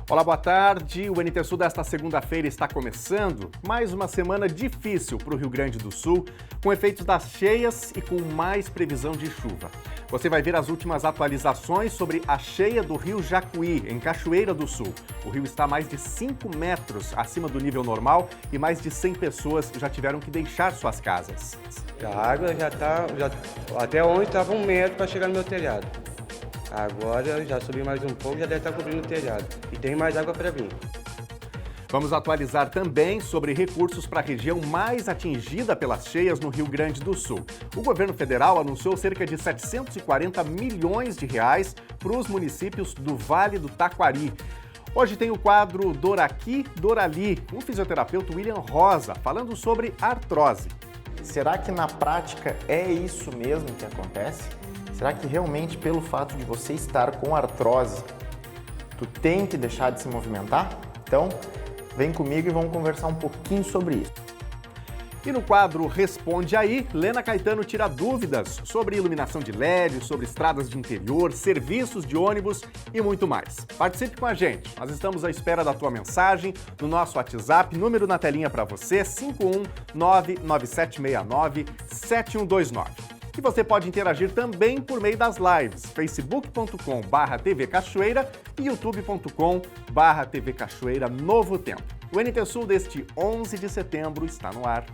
Olá, boa tarde. O NT Sul desta segunda-feira está começando. Mais uma semana difícil para o Rio Grande do Sul, com efeitos das cheias e com mais previsão de chuva. Você vai ver as últimas atualizações sobre a cheia do Rio Jacuí, em Cachoeira do Sul. O rio está a mais de 5 metros acima do nível normal e mais de 100 pessoas já tiveram que deixar suas casas. A água até ontem estava 1 metro para chegar no meu telhado. Agora já subi mais um pouco, já deve estar cobrindo o telhado. E tem mais água para vir. Vamos atualizar também sobre recursos para a região mais atingida pelas cheias no Rio Grande do Sul. O governo federal anunciou cerca de 740 milhões de reais para os municípios do Vale do Taquari. Hoje tem o quadro Doraqui, Dorali, com o fisioterapeuta William Rosa, falando sobre artrose. Será que na prática é isso mesmo que acontece? Será que realmente pelo fato de você estar com artrose, tu tem que deixar de se movimentar? Então, vem comigo e vamos conversar um pouquinho sobre isso. E no quadro Responde Aí, Lena Caetano tira dúvidas sobre iluminação de LED, sobre estradas de interior, serviços de ônibus e muito mais. Participe com a gente. Nós estamos à espera da tua mensagem no nosso WhatsApp, número na telinha para você, 51997697129. E você pode interagir também por meio das lives, facebook.com/TV Cachoeira e youtube.com/TV Cachoeira Novo Tempo. O NT Sul deste 11 de setembro está no ar.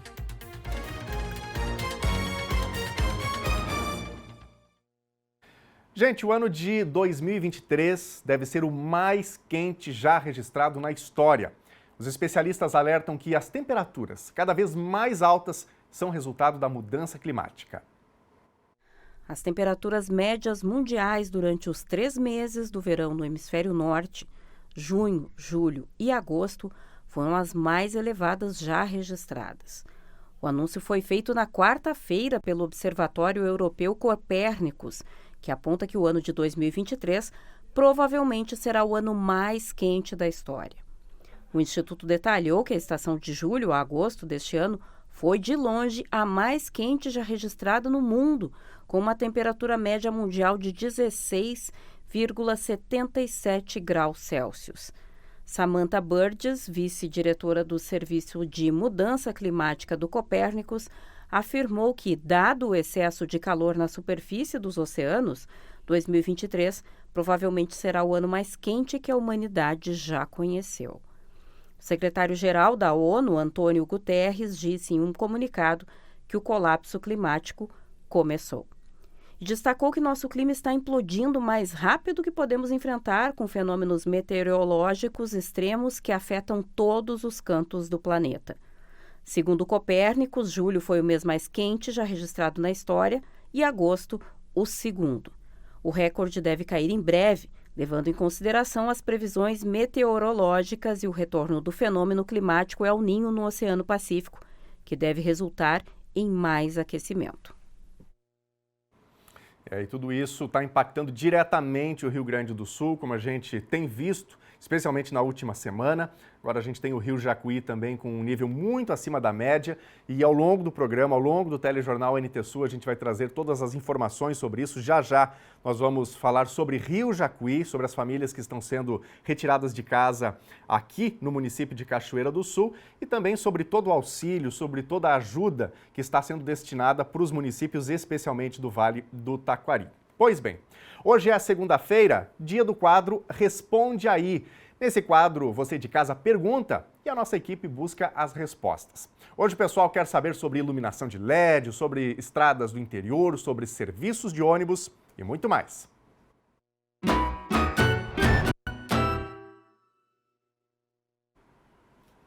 Gente, o ano de 2023 deve ser o mais quente já registrado na história. Os especialistas alertam que as temperaturas cada vez mais altas são resultado da mudança climática. As temperaturas médias mundiais durante os 3 meses do verão no hemisfério norte, junho, julho e agosto, foram as mais elevadas já registradas. O anúncio foi feito na quarta-feira pelo Observatório Europeu Copérnicos, que aponta que o ano de 2023 provavelmente será o ano mais quente da história. O Instituto detalhou que a estação de julho a agosto deste ano foi, de longe, a mais quente já registrada no mundo, com uma temperatura média mundial de 16,77 graus Celsius. Samantha Burgess, vice-diretora do Serviço de Mudança Climática do Copérnicos, afirmou que, dado o excesso de calor na superfície dos oceanos, 2023 provavelmente será o ano mais quente que a humanidade já conheceu. O secretário-geral da ONU, Antônio Guterres, disse em um comunicado que o colapso climático começou. E destacou que nosso clima está implodindo mais rápido que podemos enfrentar, com fenômenos meteorológicos extremos que afetam todos os cantos do planeta. Segundo Copérnicos, julho foi o mês mais quente já registrado na história e agosto o segundo. O recorde deve cair em breve, levando em consideração as previsões meteorológicas e o retorno do fenômeno climático El Niño no Oceano Pacífico, que deve resultar em mais aquecimento. E tudo isso está impactando diretamente o Rio Grande do Sul, como a gente tem visto, especialmente na última semana. Agora a gente tem o Rio Jacuí também com um nível muito acima da média e ao longo do programa, ao longo do telejornal NT Sul, a gente vai trazer todas as informações sobre isso. Já já nós vamos falar sobre Rio Jacuí, sobre as famílias que estão sendo retiradas de casa aqui no município de Cachoeira do Sul e também sobre todo o auxílio, sobre toda a ajuda que está sendo destinada para os municípios, especialmente do Vale do Taquari. Pois bem, hoje é a segunda-feira, dia do quadro Responde Aí. Nesse quadro, você de casa pergunta e a nossa equipe busca as respostas. Hoje o pessoal quer saber sobre iluminação de LED, sobre estradas do interior, sobre serviços de ônibus e muito mais.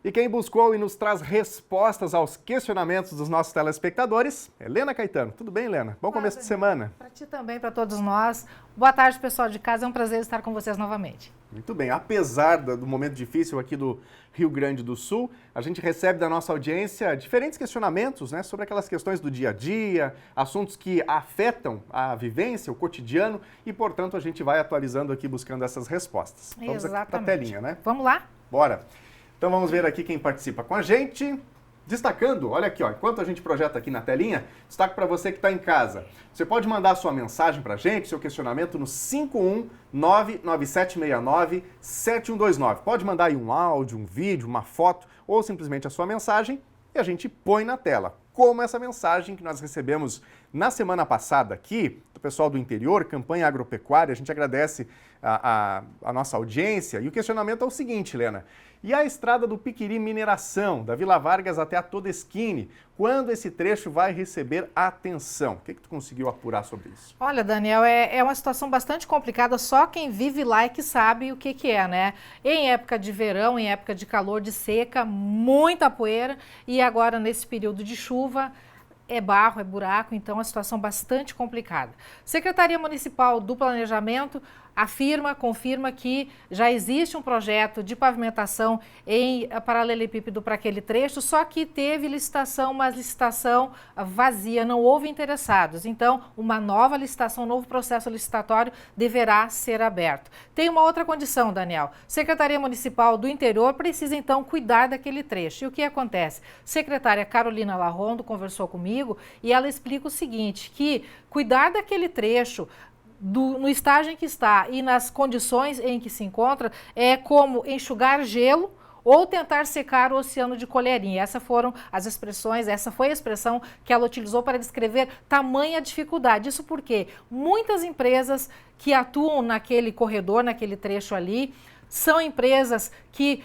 E quem buscou e nos traz respostas aos questionamentos dos nossos telespectadores é Lena Caetano. Tudo bem, Lena? Bom começo de semana. Para ti também, para todos nós. Boa tarde, pessoal de casa. É um prazer estar com vocês novamente. Muito bem. Apesar do momento difícil aqui do Rio Grande do Sul, a gente recebe da nossa audiência diferentes questionamentos, né, sobre aquelas questões do dia a dia, assuntos que afetam a vivência, o cotidiano e, portanto, a gente vai atualizando aqui buscando essas respostas. Vamos aqui para a telinha, né? Vamos lá? Bora. Então vamos ver aqui quem participa com a gente. Destacando, olha aqui, ó, enquanto a gente projeta aqui na telinha, destaco para você que está em casa. Você pode mandar a sua mensagem para a gente, seu questionamento no 51997697129. Pode mandar aí um áudio, um vídeo, uma foto ou simplesmente a sua mensagem e a gente põe na tela. Como essa mensagem que nós recebemos na semana passada aqui, do pessoal do interior, Campanha Agropecuária, a gente agradece a nossa audiência. E o questionamento é o seguinte, Helena: e a estrada do Piquiri Mineração, da Vila Vargas até a Todeskine, quando esse trecho vai receber atenção? O que tu conseguiu apurar sobre isso? Olha, Daniel, é uma situação bastante complicada, só quem vive lá é que sabe o que é, né? Em época de verão, em época de calor, de seca, muita poeira, e agora nesse período de chuva, é barro, é buraco, então é uma situação bastante complicada. Secretaria Municipal do Planejamento confirma que já existe um projeto de pavimentação em paralelepípedo para aquele trecho, só que teve licitação, mas licitação vazia, não houve interessados. Então, uma nova licitação, um novo processo licitatório deverá ser aberto. Tem uma outra condição, Daniel. Secretaria Municipal do Interior precisa, então, cuidar daquele trecho. E o que acontece? Secretária Carolina Larrondo conversou comigo e ela explica o seguinte, que cuidar daquele trecho no estágio em que está e nas condições em que se encontra é como enxugar gelo ou tentar secar o oceano de colherinha. Essas foram as expressões, essa foi a expressão que ela utilizou para descrever tamanha dificuldade. Isso porque muitas empresas que atuam naquele corredor, naquele trecho ali, são empresas que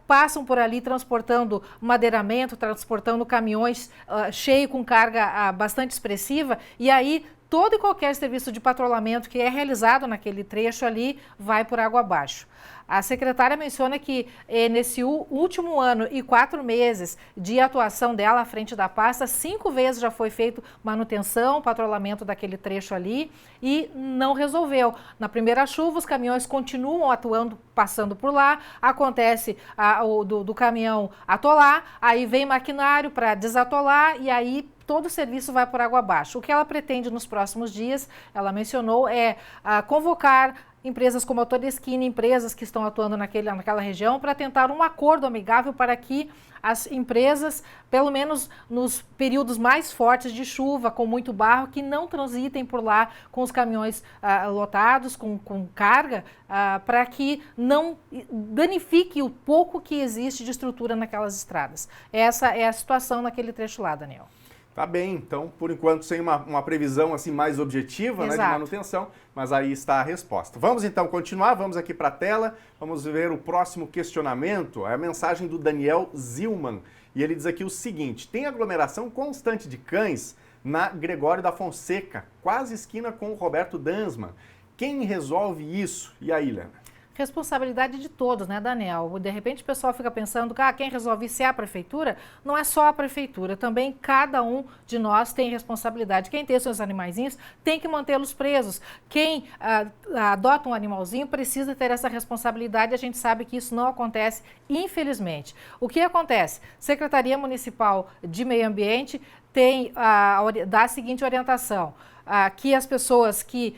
passam por ali transportando madeiramento, transportando caminhões cheios com carga bastante expressiva, e aí todo e qualquer serviço de patrulhamento que é realizado naquele trecho ali vai por água abaixo. A secretária menciona que nesse último ano e 4 meses de atuação dela à frente da pasta, 5 vezes já foi feito manutenção, patrulhamento daquele trecho ali e não resolveu. Na primeira chuva, os caminhões continuam atuando, passando por lá, acontece do caminhão atolar, aí vem maquinário para desatolar e aí todo o serviço vai por água abaixo. O que ela pretende nos próximos dias, ela mencionou, é convocar empresas como a Todeskine, empresas que estão atuando naquela região, para tentar um acordo amigável para que as empresas, pelo menos nos períodos mais fortes de chuva, com muito barro, que não transitem por lá com os caminhões lotados, com carga, para que não danifique o pouco que existe de estrutura naquelas estradas. Essa é a situação naquele trecho lá, Daniel. Tá bem, então, por enquanto, sem uma previsão assim mais objetiva, né, de manutenção, mas aí está a resposta. Vamos então continuar, vamos aqui para a tela, vamos ver o próximo questionamento, é a mensagem do Daniel Zilman, e ele diz aqui o seguinte: tem aglomeração constante de cães na Gregório da Fonseca, quase esquina com o Roberto Dansman. Quem resolve isso? E aí, Helena? Responsabilidade de todos, né, Daniel? De repente o pessoal fica pensando que quem resolve isso é a prefeitura. Não é só a prefeitura, também cada um de nós tem responsabilidade. Quem tem seus animaizinhos tem que mantê-los presos. Quem adota um animalzinho precisa ter essa responsabilidade. A gente sabe que isso não acontece, infelizmente. O que acontece? Secretaria Municipal de Meio Ambiente dá a seguinte orientação, que as pessoas que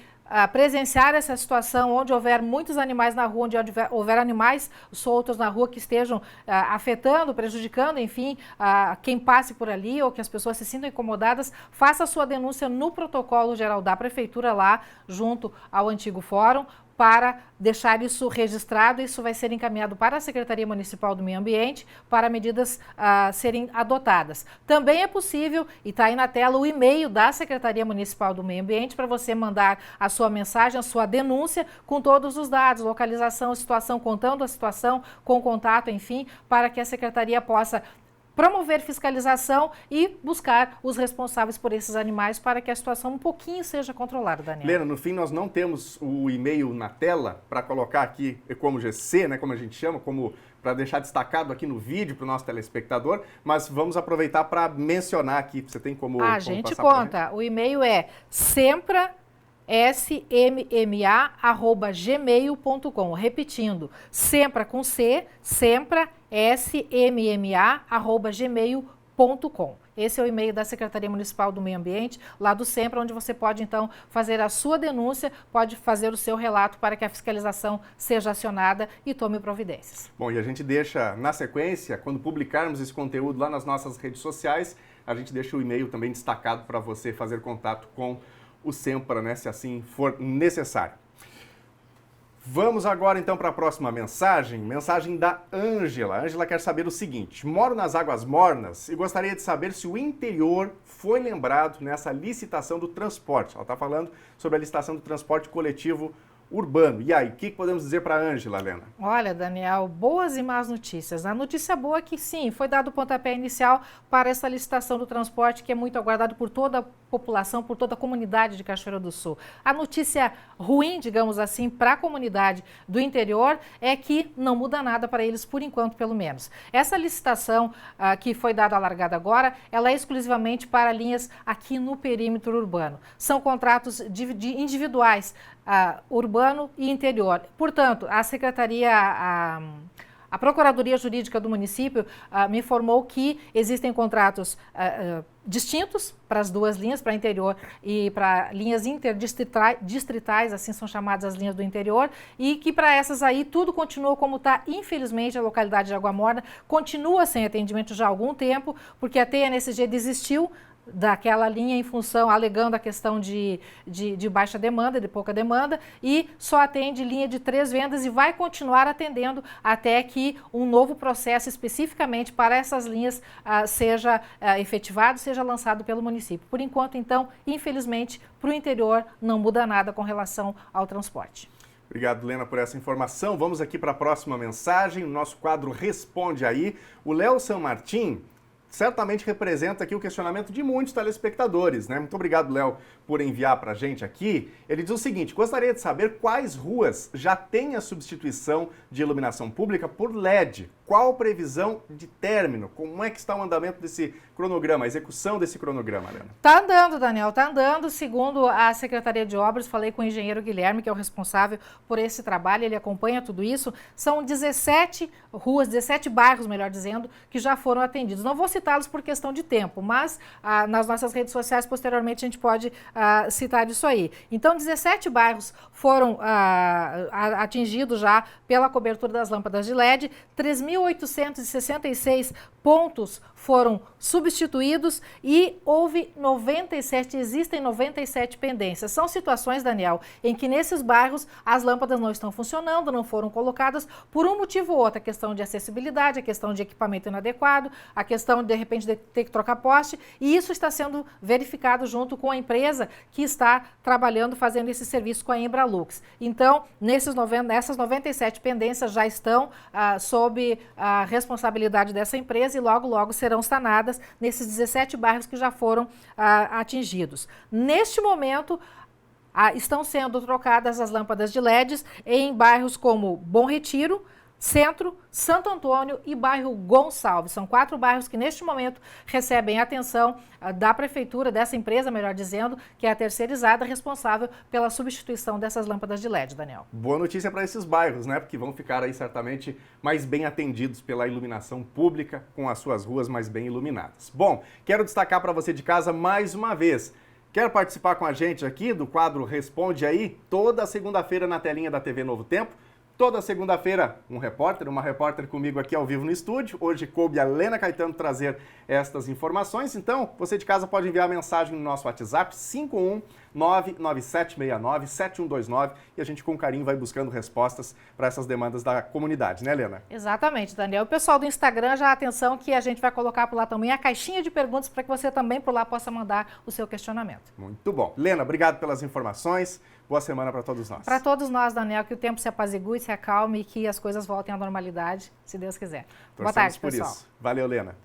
presenciar essa situação onde houver muitos animais na rua, onde houver animais soltos na rua que estejam afetando, prejudicando, enfim, quem passe por ali ou que as pessoas se sintam incomodadas, faça a sua denúncia no protocolo geral da prefeitura lá, junto ao antigo fórum, para deixar isso registrado. Isso vai ser encaminhado para a Secretaria Municipal do Meio Ambiente para medidas serem adotadas. Também é possível, e está aí na tela, o e-mail da Secretaria Municipal do Meio Ambiente para você mandar a sua mensagem, a sua denúncia com todos os dados, localização, situação, contando a situação, com contato, enfim, para que a Secretaria possa promover fiscalização e buscar os responsáveis por esses animais para que a situação um pouquinho seja controlada, Daniel. Helena, no fim nós não temos o e-mail na tela para colocar aqui como GC, né, como a gente chama, para deixar destacado aqui no vídeo para o nosso telespectador, mas vamos aproveitar para mencionar aqui. Você tem como a gente conta. O e-mail é sempra@gmail.com. Repetindo, Sempra com C, Sempra, smma@gmail.com. Esse é o e-mail da Secretaria Municipal do Meio Ambiente, lá do SEMPRA, onde você pode, então, fazer a sua denúncia, pode fazer o seu relato para que a fiscalização seja acionada e tome providências. Bom, e a gente deixa, na sequência, quando publicarmos esse conteúdo lá nas nossas redes sociais, a gente deixa o e-mail também destacado para você fazer contato com o SEMPRA, né, se assim for necessário. Vamos agora então para a próxima mensagem da Ângela. A Ângela quer saber o seguinte: moro nas Águas Mornas e gostaria de saber se o interior foi lembrado nessa licitação do transporte. Ela está falando sobre a licitação do transporte coletivo urbano. E aí, o que podemos dizer para a Ângela, Lena? Olha, Daniel, boas e más notícias. A notícia boa é que sim, foi dado o pontapé inicial para essa licitação do transporte que é muito aguardado por toda a população, por toda a comunidade de Cachoeira do Sul. A notícia ruim, digamos assim, para a comunidade do interior é que não muda nada para eles, por enquanto, pelo menos. Essa licitação que foi dada a largada agora, ela é exclusivamente para linhas aqui no perímetro urbano. São contratos individuais, urbano e interior. Portanto, a Secretaria, a Procuradoria Jurídica do município me informou que existem contratos distintos para as duas linhas, para interior e para linhas interdistritais, assim são chamadas as linhas do interior, e que para essas aí tudo continua como está. Infelizmente, a localidade de Água Morna continua sem atendimento já há algum tempo, porque a TNSG desistiu daquela linha em função, alegando a questão de baixa demanda, de pouca demanda, e só atende linha de 3 vendas e vai continuar atendendo até que um novo processo especificamente para essas linhas seja efetivado, seja lançado pelo município. Por enquanto, então, infelizmente, para o interior não muda nada com relação ao transporte. Obrigado, Lena, por essa informação. Vamos aqui para a próxima mensagem, o nosso quadro Responde Aí. O Léo San Martin certamente representa aqui o questionamento de muitos telespectadores, né? Muito obrigado, Léo, por enviar para a gente aqui. Ele diz o seguinte: gostaria de saber quais ruas já têm a substituição de iluminação pública por LED. Qual a previsão de término? Como é que está o andamento desse cronograma, a execução desse cronograma, Helena? Está andando, Daniel, está andando. Segundo a Secretaria de Obras, falei com o engenheiro Guilherme, que é o responsável por esse trabalho, ele acompanha tudo isso. São 17 ruas, 17 bairros, melhor dizendo, que já foram atendidos. Não vou citá-los por questão de tempo, mas nas nossas redes sociais, posteriormente, a gente pode citar isso aí. Então, 17 bairros foram atingidos já pela cobertura das lâmpadas de LED, 3.866 pontos foram substituídos e existem 97 pendências. São situações, Daniel, em que nesses bairros as lâmpadas não estão funcionando, não foram colocadas por um motivo ou outro. A questão de acessibilidade, a questão de equipamento inadequado, a questão de repente de ter que trocar poste, e isso está sendo verificado junto com a empresa que está trabalhando, fazendo esse serviço com a Embralux. Então, nessas 97 pendências já estão sob a responsabilidade dessa empresa e logo, logo serão sanadas nesses 17 bairros que já foram atingidos. Neste momento, estão sendo trocadas as lâmpadas de LEDs em bairros como Bom Retiro, Centro, Santo Antônio e bairro Gonçalves. São 4 bairros que neste momento recebem atenção da prefeitura, dessa empresa, melhor dizendo, que é a terceirizada responsável pela substituição dessas lâmpadas de LED, Daniel. Boa notícia para esses bairros, né? Porque vão ficar aí certamente mais bem atendidos pela iluminação pública, com as suas ruas mais bem iluminadas. Bom, quero destacar para você de casa mais uma vez. Quer participar com a gente aqui do quadro Responde Aí? Toda segunda-feira na telinha da TV Novo Tempo. Toda segunda-feira, uma repórter comigo aqui ao vivo no estúdio. Hoje coube a Lena Caetano trazer estas informações. Então, você de casa pode enviar mensagem no nosso WhatsApp, 51997697129, e a gente com carinho vai buscando respostas para essas demandas da comunidade, né, Lena? Exatamente, Daniel. O pessoal do Instagram, já atenção que a gente vai colocar por lá também a caixinha de perguntas para que você também por lá possa mandar o seu questionamento. Muito bom. Lena, obrigado pelas informações. Boa semana para todos nós. Para todos nós, Daniel, que o tempo se apazigue, se acalme e que as coisas voltem à normalidade, se Deus quiser. Boa tarde, pessoal. Isso. Valeu, Lena.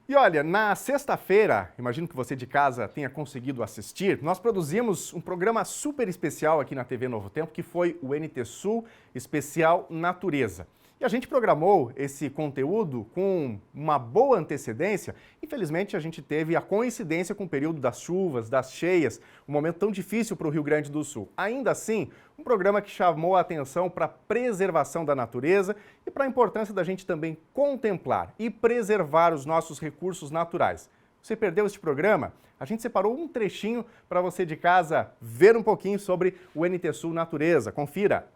E olha, na sexta-feira, imagino que você de casa tenha conseguido assistir, nós produzimos um programa super especial aqui na TV Novo Tempo, que foi o NT Sul Especial Natureza. E a gente programou esse conteúdo com uma boa antecedência. Infelizmente, a gente teve a coincidência com o período das chuvas, das cheias, um momento tão difícil para o Rio Grande do Sul. Ainda assim, um programa que chamou a atenção para a preservação da natureza e para a importância da gente também contemplar e preservar os nossos recursos naturais. Você perdeu este programa? A gente separou um trechinho para você de casa ver um pouquinho sobre o NT Sul Natureza. Confira!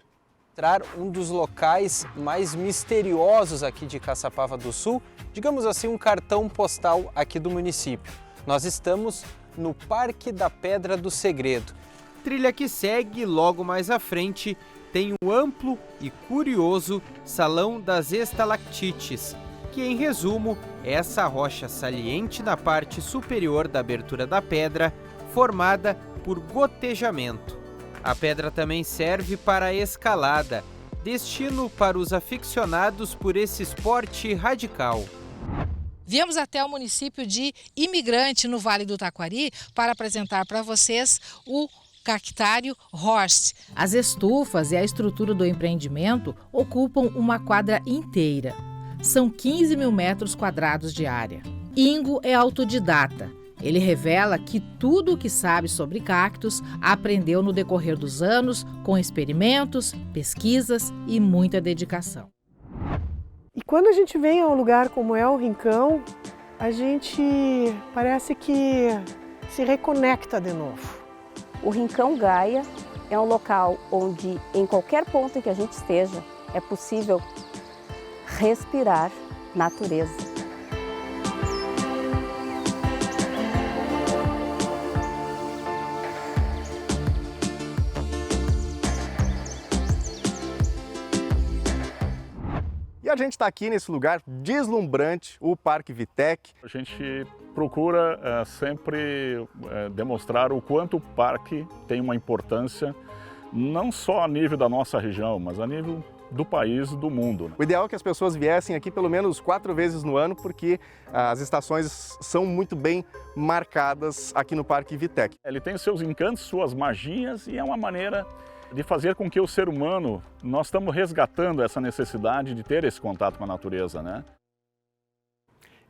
Um dos locais mais misteriosos aqui de Caçapava do Sul, digamos assim, um cartão postal aqui do município. Nós estamos no Parque da Pedra do Segredo. Trilha que segue logo mais à frente tem o amplo e curioso Salão das Estalactites, que em resumo é essa rocha saliente na parte superior da abertura da pedra, formada por gotejamento. A pedra também serve para a escalada, destino para os aficionados por esse esporte radical. Viemos até o município de Imigrante, no Vale do Taquari, para apresentar para vocês o cactário Horst. As estufas e a estrutura do empreendimento ocupam uma quadra inteira. São 15 mil metros quadrados de área. Ingo é autodidata. Ele revela que tudo o que sabe sobre cactos aprendeu no decorrer dos anos, com experimentos, pesquisas e muita dedicação. E quando a gente vem a um lugar como é o Rincão, a gente parece que se reconecta de novo. O Rincão Gaia é um local onde, em qualquer ponto em que a gente esteja, é possível respirar natureza. E a gente está aqui nesse lugar deslumbrante, o Parque Vitec. A gente procura sempre demonstrar o quanto o parque tem uma importância, não só a nível da nossa região, mas a nível do país, do mundo. O ideal é que as pessoas viessem aqui pelo menos 4 vezes no ano, porque as estações são muito bem marcadas aqui no Parque Vitec. Ele tem seus encantos, suas magias e é uma maneira de fazer com que o ser humano, nós estamos resgatando essa necessidade de ter esse contato com a natureza, né?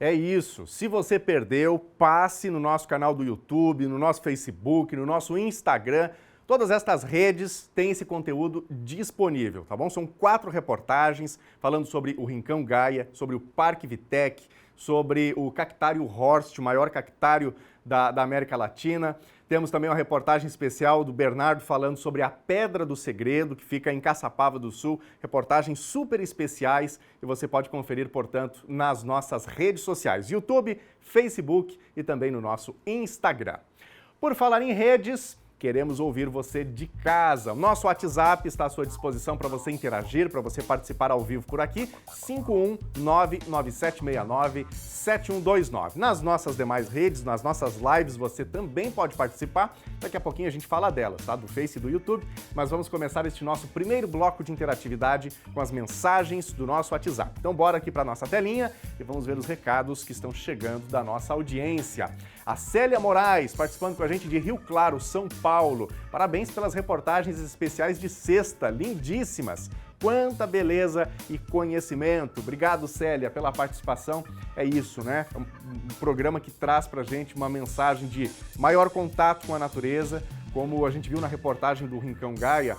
É isso. Se você perdeu, passe no nosso canal do YouTube, no nosso Facebook, no nosso Instagram. Todas estas redes têm esse conteúdo disponível, tá bom? São 4 reportagens falando sobre o Rincão Gaia, sobre o Parque Vitec, sobre o cactário Horst, o maior cactário da América Latina. Temos também uma reportagem especial do Bernardo falando sobre a Pedra do Segredo, que fica em Caçapava do Sul. Reportagens super especiais e você pode conferir, portanto, nas nossas redes sociais, YouTube, Facebook e também no nosso Instagram. Por falar em redes, queremos ouvir você de casa. O nosso WhatsApp está à sua disposição para você interagir, para você participar ao vivo por aqui, 51997697129. Nas nossas demais redes, nas nossas lives, você também pode participar. Daqui a pouquinho a gente fala delas, tá? Do Face e do YouTube. Mas vamos começar este nosso primeiro bloco de interatividade com as mensagens do nosso WhatsApp. Então bora aqui para a nossa telinha e vamos ver os recados que estão chegando da nossa audiência. A Célia Moraes, participando com a gente de Rio Claro, São Paulo. Parabéns pelas reportagens especiais de sexta, lindíssimas. Quanta beleza e conhecimento. Obrigado, Célia, pela participação. É isso, né? É um programa que traz pra gente uma mensagem de maior contato com a natureza, como a gente viu na reportagem do Rincão Gaia,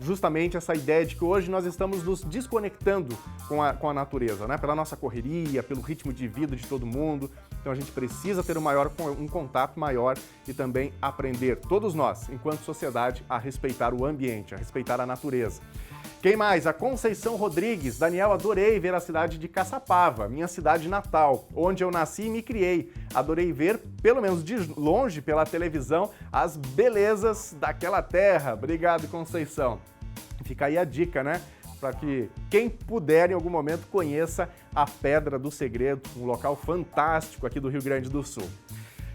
justamente essa ideia de que hoje nós estamos nos desconectando com a natureza, né? Pela nossa correria, pelo ritmo de vida de todo mundo. Então a gente precisa ter um contato maior e também aprender, todos nós, enquanto sociedade, a respeitar o ambiente, a respeitar a natureza. Quem mais? A Conceição Rodrigues. Daniel, adorei ver a cidade de Caçapava, minha cidade natal, onde eu nasci e me criei. Adorei ver, pelo menos de longe, pela televisão, as belezas daquela terra. Obrigado, Conceição. Fica aí a dica, né? Para que quem puder em algum momento conheça a Pedra do Segredo, um local fantástico aqui do Rio Grande do Sul.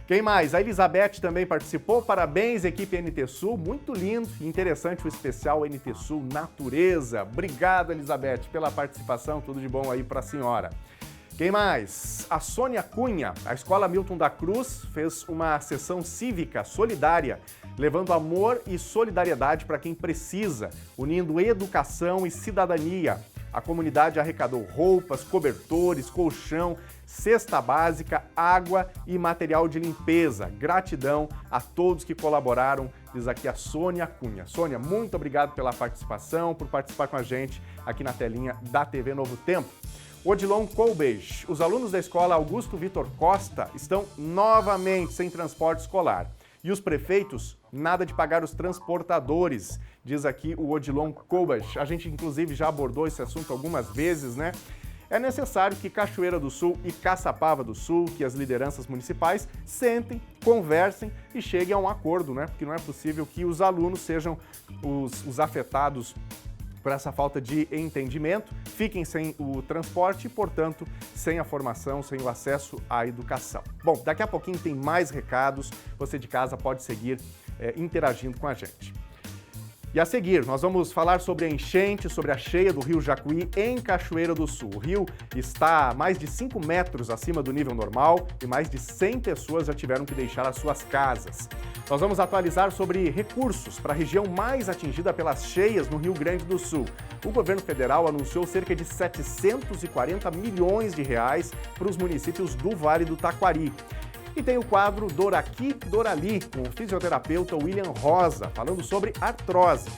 Quem mais? A Elizabeth também participou. Parabéns, equipe NT Sul. Muito lindo e interessante o especial NT Sul Natureza. Obrigado, Elizabeth, pela participação. Tudo de bom aí para a senhora. Quem mais? A Sônia Cunha. A Escola Milton da Cruz fez uma sessão cívica solidária, levando amor e solidariedade para quem precisa, unindo educação e cidadania. A comunidade arrecadou roupas, cobertores, colchão, cesta básica, água e material de limpeza. Gratidão a todos que colaboraram, diz aqui a Sônia Cunha. Sônia, muito obrigado pela participação, por participar com a gente aqui na telinha da TV Novo Tempo. Odilon Colbej, os alunos da escola Augusto Vitor Costa estão novamente sem transporte escolar. E os prefeitos, nada de pagar os transportadores, diz aqui o Odilon Colbej. A gente, inclusive, já abordou esse assunto algumas vezes, né? É necessário que Cachoeira do Sul e Caçapava do Sul, que as lideranças municipais sentem, conversem e cheguem a um acordo, né? Porque não é possível que os alunos sejam os afetados por essa falta de entendimento, fiquem sem o transporte e, portanto, sem a formação, sem o acesso à educação. Bom, daqui a pouquinho tem mais recados, você de casa pode seguir interagindo com a gente. E a seguir, nós vamos falar sobre a enchente, sobre a cheia do rio Jacuí em Cachoeira do Sul. O rio está a mais de 5 metros acima do nível normal e mais de 100 pessoas já tiveram que deixar as suas casas. Nós vamos atualizar sobre recursos para a região mais atingida pelas cheias no Rio Grande do Sul. O governo federal anunciou cerca de 740 milhões de reais para os municípios do Vale do Taquari. E tem o quadro Doraqui Dorali, com o fisioterapeuta William Rosa, falando sobre artrose.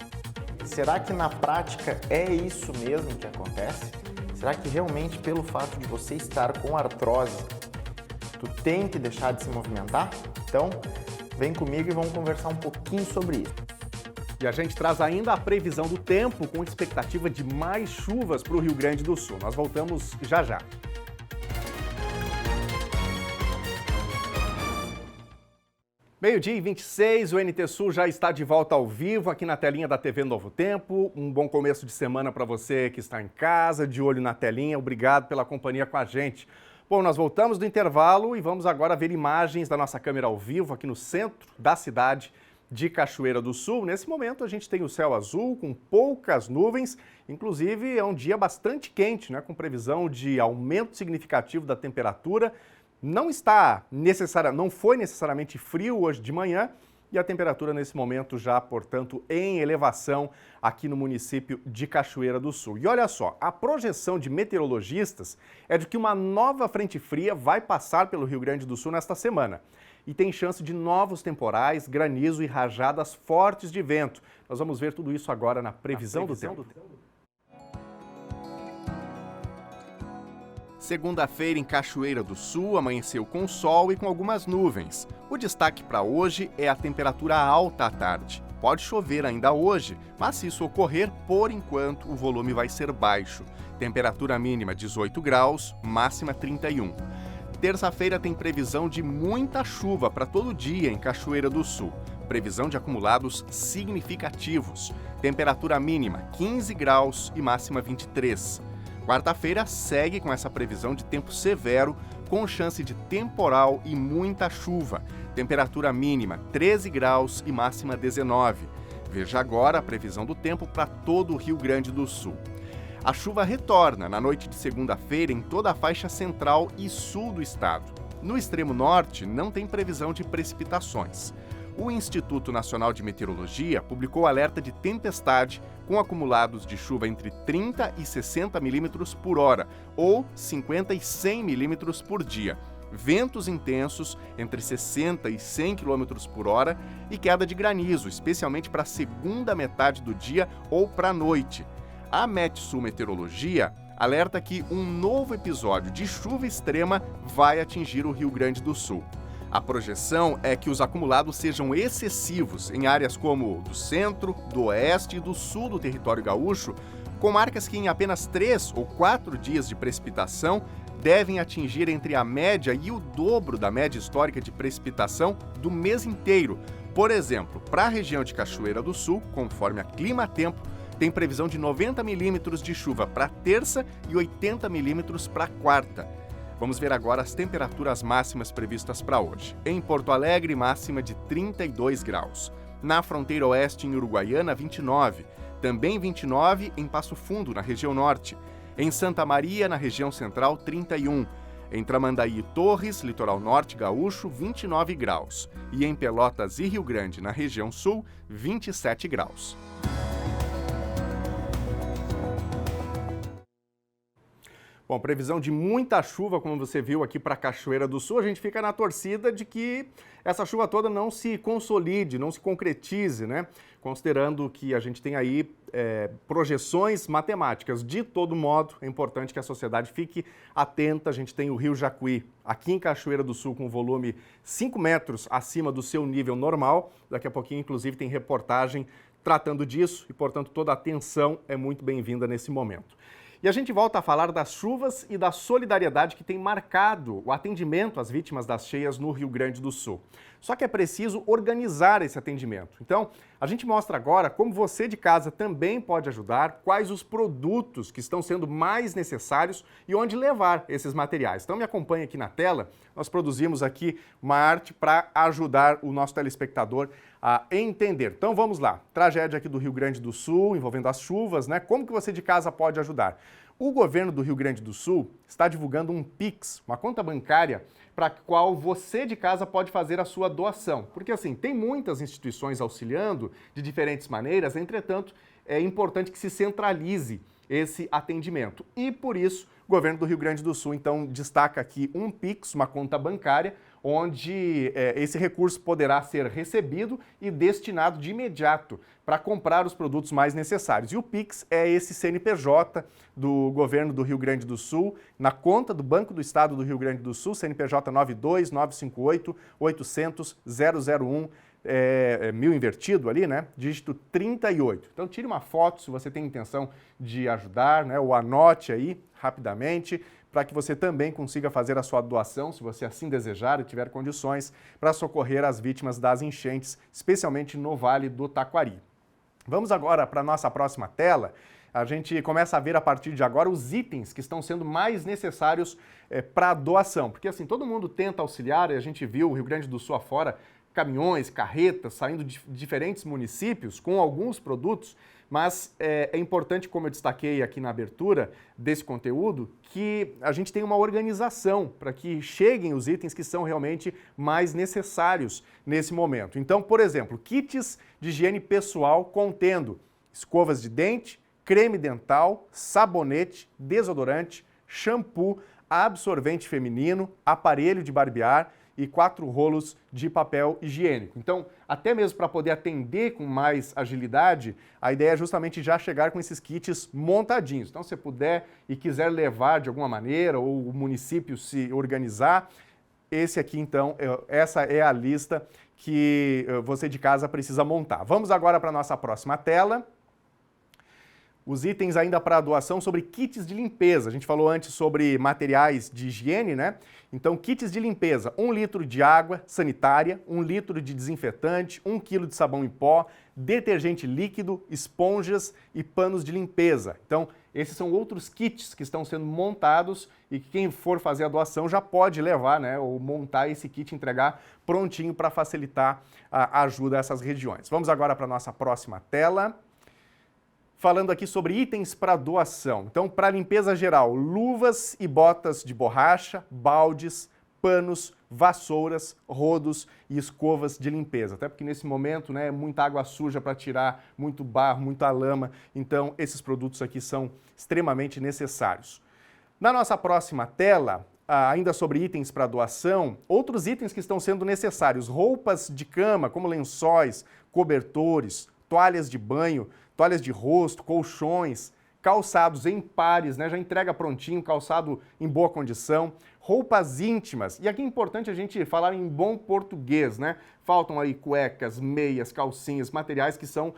Será que na prática é isso mesmo que acontece? Será que realmente pelo fato de você estar com artrose, tu tem que deixar de se movimentar? Então, vem comigo e vamos conversar um pouquinho sobre isso. E a gente traz ainda a previsão do tempo, com expectativa de mais chuvas para o Rio Grande do Sul. Nós voltamos já já. Meio-dia e 26, o NT Sul já está de volta ao vivo aqui na telinha da TV Novo Tempo. Um bom começo de semana para você que está em casa, de olho na telinha. Obrigado pela companhia com a gente. Bom, nós voltamos do intervalo e vamos agora ver imagens da nossa câmera ao vivo aqui no centro da cidade de Cachoeira do Sul. Nesse momento a gente tem o céu azul com poucas nuvens, inclusive é um dia bastante quente, né, com previsão de aumento significativo da temperatura. Não foi necessariamente frio hoje de manhã e a temperatura nesse momento já, portanto, em elevação aqui no município de Cachoeira do Sul. E olha só, a projeção de meteorologistas é de que uma nova frente fria vai passar pelo Rio Grande do Sul nesta semana. E tem chance de novos temporais, granizo e rajadas fortes de vento. Nós vamos ver tudo isso agora na previsão do tempo. Segunda-feira em Cachoeira do Sul amanheceu com sol e com algumas nuvens. O destaque para hoje é a temperatura alta à tarde. Pode chover ainda hoje, mas se isso ocorrer, por enquanto o volume vai ser baixo. Temperatura mínima 18 graus, máxima 31. Terça-feira tem previsão de muita chuva para todo o dia em Cachoeira do Sul. Previsão de acumulados significativos. Temperatura mínima 15 graus e máxima 23. Quarta-feira segue com essa previsão de tempo severo, com chance de temporal e muita chuva. Temperatura mínima 13 graus e máxima 19. Veja agora a previsão do tempo para todo o Rio Grande do Sul. A chuva retorna na noite de segunda-feira em toda a faixa central e sul do estado. No extremo norte, não tem previsão de precipitações. O Instituto Nacional de Meteorologia publicou alerta de tempestade com acumulados de chuva entre 30 e 60 milímetros por hora, ou 50 e 100 milímetros por dia. Ventos intensos entre 60 e 100 quilômetros por hora e queda de granizo, especialmente para a segunda metade do dia ou para a noite. A Metsul Meteorologia alerta que um novo episódio de chuva extrema vai atingir o Rio Grande do Sul. A projeção é que os acumulados sejam excessivos em áreas como do centro, do oeste e do sul do território gaúcho, com marcas que em apenas 3 ou 4 dias de precipitação devem atingir entre a média e o dobro da média histórica de precipitação do mês inteiro. Por exemplo, para a região de Cachoeira do Sul, conforme a Climatempo, tem previsão de 90 milímetros de chuva para terça e 80 milímetros para quarta. Vamos ver agora as temperaturas máximas previstas para hoje. Em Porto Alegre, máxima de 32 graus. Na fronteira oeste, em Uruguaiana, 29. Também 29 em Passo Fundo, na região norte. Em Santa Maria, na região central, 31. Em Tramandaí e Torres, litoral norte gaúcho, 29 graus. E em Pelotas e Rio Grande, na região sul, 27 graus. Bom, previsão de muita chuva, como você viu aqui para Cachoeira do Sul. A gente fica na torcida de que essa chuva toda não se consolide, não se concretize, né? Considerando que a gente tem aí projeções matemáticas. De todo modo, é importante que a sociedade fique atenta. A gente tem o Rio Jacuí aqui em Cachoeira do Sul com volume 5 metros acima do seu nível normal. Daqui a pouquinho, inclusive, tem reportagem tratando disso e, portanto, toda a atenção é muito bem-vinda nesse momento. E a gente volta a falar das chuvas e da solidariedade que tem marcado o atendimento às vítimas das cheias no Rio Grande do Sul. Só que é preciso organizar esse atendimento. Então, a gente mostra agora como você de casa também pode ajudar, quais os produtos que estão sendo mais necessários e onde levar esses materiais. Então, me acompanhe aqui na tela. Nós produzimos aqui uma arte para ajudar o nosso telespectador a entender. Então, vamos lá. Tragédia aqui do Rio Grande do Sul, envolvendo as chuvas, né? Como que você de casa pode ajudar? O governo do Rio Grande do Sul está divulgando um Pix, uma conta bancária, para a qual você de casa pode fazer a sua doação. Porque assim, tem muitas instituições auxiliando de diferentes maneiras, entretanto, é importante que se centralize esse atendimento. E por isso, o governo do Rio Grande do Sul, então, destaca aqui um Pix, uma conta bancária, onde esse recurso poderá ser recebido e destinado de imediato para comprar os produtos mais necessários. E o Pix é esse CNPJ do governo do Rio Grande do Sul, na conta do Banco do Estado do Rio Grande do Sul, CNPJ 92-958-800-001, 1000 invertido ali, né? Dígito 38. Então tire uma foto se você tem intenção de ajudar, né? Ou anote aí rapidamente, para que você também consiga fazer a sua doação, se você assim desejar e tiver condições, para socorrer as vítimas das enchentes, especialmente no Vale do Taquari. Vamos agora para a nossa próxima tela. A gente começa a ver a partir de agora os itens que estão sendo mais necessários para a doação. Porque assim, todo mundo tenta auxiliar, e a gente viu o Rio Grande do Sul afora, caminhões, carretas saindo de diferentes municípios com alguns produtos, mas é importante, como eu destaquei aqui na abertura desse conteúdo, que a gente tenha uma organização para que cheguem os itens que são realmente mais necessários nesse momento. Então, por exemplo, kits de higiene pessoal contendo escovas de dente, creme dental, sabonete, desodorante, shampoo, absorvente feminino, aparelho de barbear e 4 rolos de papel higiênico. Então, até mesmo para poder atender com mais agilidade, a ideia é justamente já chegar com esses kits montadinhos. Então, se você puder e quiser levar de alguma maneira, ou o município se organizar, esse aqui, então, essa é a lista que você de casa precisa montar. Vamos agora para a nossa próxima tela. Os itens ainda para a doação sobre kits de limpeza. A gente falou antes sobre materiais de higiene, né? Então, kits de limpeza, 1 litro de água sanitária, 1 litro de desinfetante, 1 quilo de sabão em pó, detergente líquido, esponjas e panos de limpeza. Então, esses são outros kits que estão sendo montados e que quem for fazer a doação já pode levar, né? Ou montar esse kit e entregar prontinho para facilitar a ajuda a essas regiões. Vamos agora para a nossa próxima tela. Falando aqui sobre itens para doação. Então, para limpeza geral, luvas e botas de borracha, baldes, panos, vassouras, rodos e escovas de limpeza. Até porque nesse momento, né, é muita água suja para tirar, muito barro, muita lama. Então, esses produtos aqui são extremamente necessários. Na nossa próxima tela, ainda sobre itens para doação, outros itens que estão sendo necessários. Roupas de cama, como lençóis, cobertores, toalhas de banho, toalhas de rosto, colchões, calçados em pares, né? Já entrega prontinho, calçado em boa condição, roupas íntimas. E aqui é importante a gente falar em bom português, né? Faltam aí cuecas, meias, calcinhas, materiais que são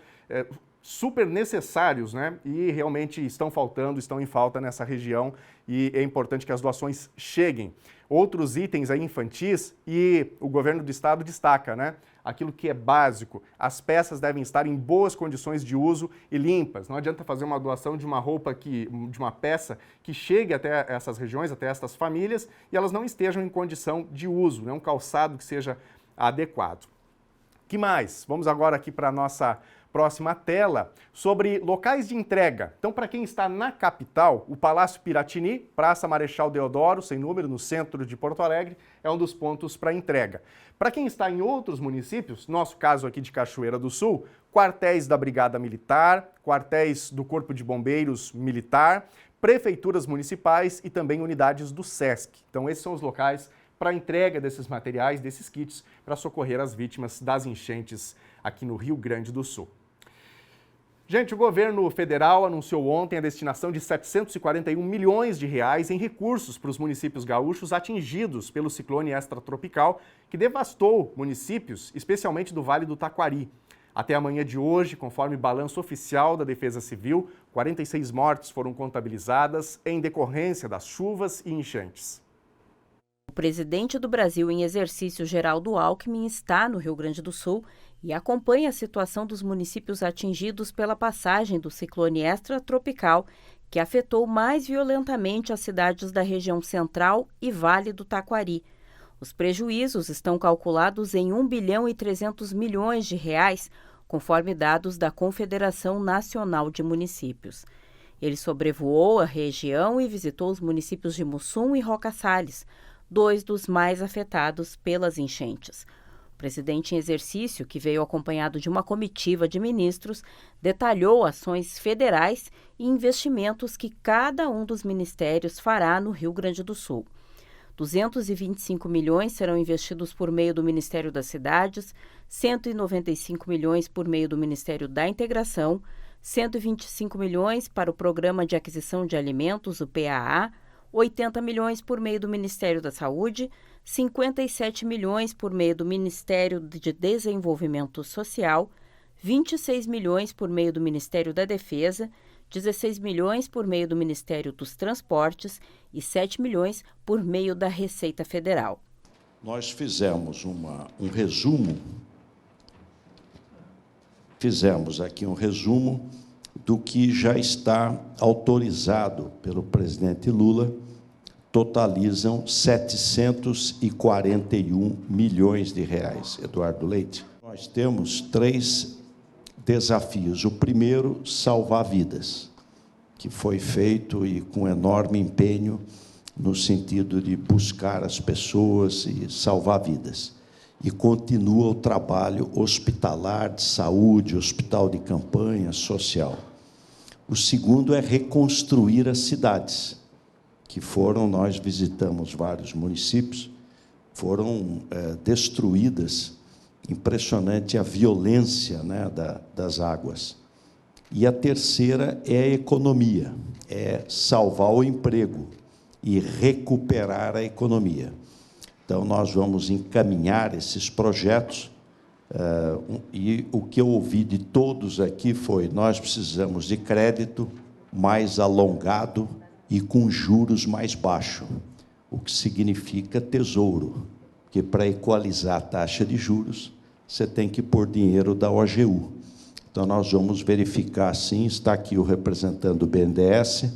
super necessários, né? E realmente estão faltando, estão em falta nessa região e é importante que as doações cheguem. Outros itens aí infantis e o governo do estado destaca, né? Aquilo que é básico, as peças devem estar em boas condições de uso e limpas. Não adianta fazer uma doação de uma roupa, de uma peça que chegue até essas regiões, até essas famílias, e elas não estejam em condição de uso, né? Um calçado que seja adequado. Que mais? Vamos agora aqui para a nossa próxima tela, sobre locais de entrega. Então, para quem está na capital, o Palácio Piratini, Praça Marechal Deodoro, sem número, no centro de Porto Alegre, é um dos pontos para entrega. Para quem está em outros municípios, nosso caso aqui de Cachoeira do Sul, quartéis da Brigada Militar, quartéis do Corpo de Bombeiros Militar, prefeituras municipais e também unidades do SESC. Então, esses são os locais para a entrega desses materiais, desses kits, para socorrer as vítimas das enchentes aqui no Rio Grande do Sul. Gente, o governo federal anunciou ontem a destinação de 741 milhões de reais em recursos para os municípios gaúchos atingidos pelo ciclone extratropical que devastou municípios, especialmente do Vale do Taquari. Até amanhã de hoje, conforme balanço oficial da Defesa Civil, 46 mortes foram contabilizadas em decorrência das chuvas e enchentes. O presidente do Brasil em exercício, Geraldo Alckmin, está no Rio Grande do Sul e acompanha a situação dos municípios atingidos pela passagem do ciclone extratropical, que afetou mais violentamente as cidades da região central e Vale do Taquari. Os prejuízos estão calculados em 1 bilhão e 300 milhões de reais, conforme dados da Confederação Nacional de Municípios. Ele sobrevoou a região e visitou os municípios de Mussum e Roca Salles, 2 dos mais afetados pelas enchentes. O presidente em exercício, que veio acompanhado de uma comitiva de ministros, detalhou ações federais e investimentos que cada um dos ministérios fará no Rio Grande do Sul. 225 milhões serão investidos por meio do Ministério das Cidades, 195 milhões por meio do Ministério da Integração, 125 milhões para o Programa de Aquisição de Alimentos, o PAA, 80 milhões por meio do Ministério da Saúde, 57 milhões por meio do Ministério de Desenvolvimento Social, 26 milhões por meio do Ministério da Defesa, 16 milhões por meio do Ministério dos Transportes e 7 milhões por meio da Receita Federal. Nós fizemos aqui um resumo do que já está autorizado pelo presidente Lula, totalizam 741 milhões de reais. Eduardo Leite. Nós temos 3 desafios. O primeiro, salvar vidas, que foi feito e com enorme empenho no sentido de buscar as pessoas e salvar vidas. E continua o trabalho hospitalar, de saúde, hospital de campanha, social. O segundo é reconstruir as cidades, que nós visitamos vários municípios, foram destruídas, impressionante a violência, né, das águas. E a terceira é a economia, é salvar o emprego e recuperar a economia. Então, nós vamos encaminhar esses projetos, e o que eu ouvi de todos aqui foi: nós precisamos de crédito mais alongado e com juros mais baixos, o que significa tesouro, porque para equalizar a taxa de juros, você tem que pôr dinheiro da OGU. Então, nós vamos verificar, sim, está aqui o representante do BNDES,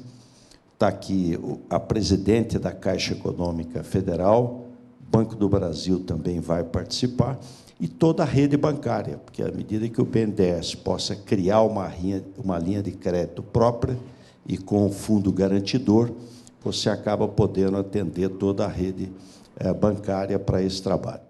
está aqui a presidente da Caixa Econômica Federal, Banco do Brasil também vai participar, e toda a rede bancária, porque à medida que o BNDES possa criar uma linha de crédito própria e com o fundo garantidor, você acaba podendo atender toda a rede bancária para esse trabalho.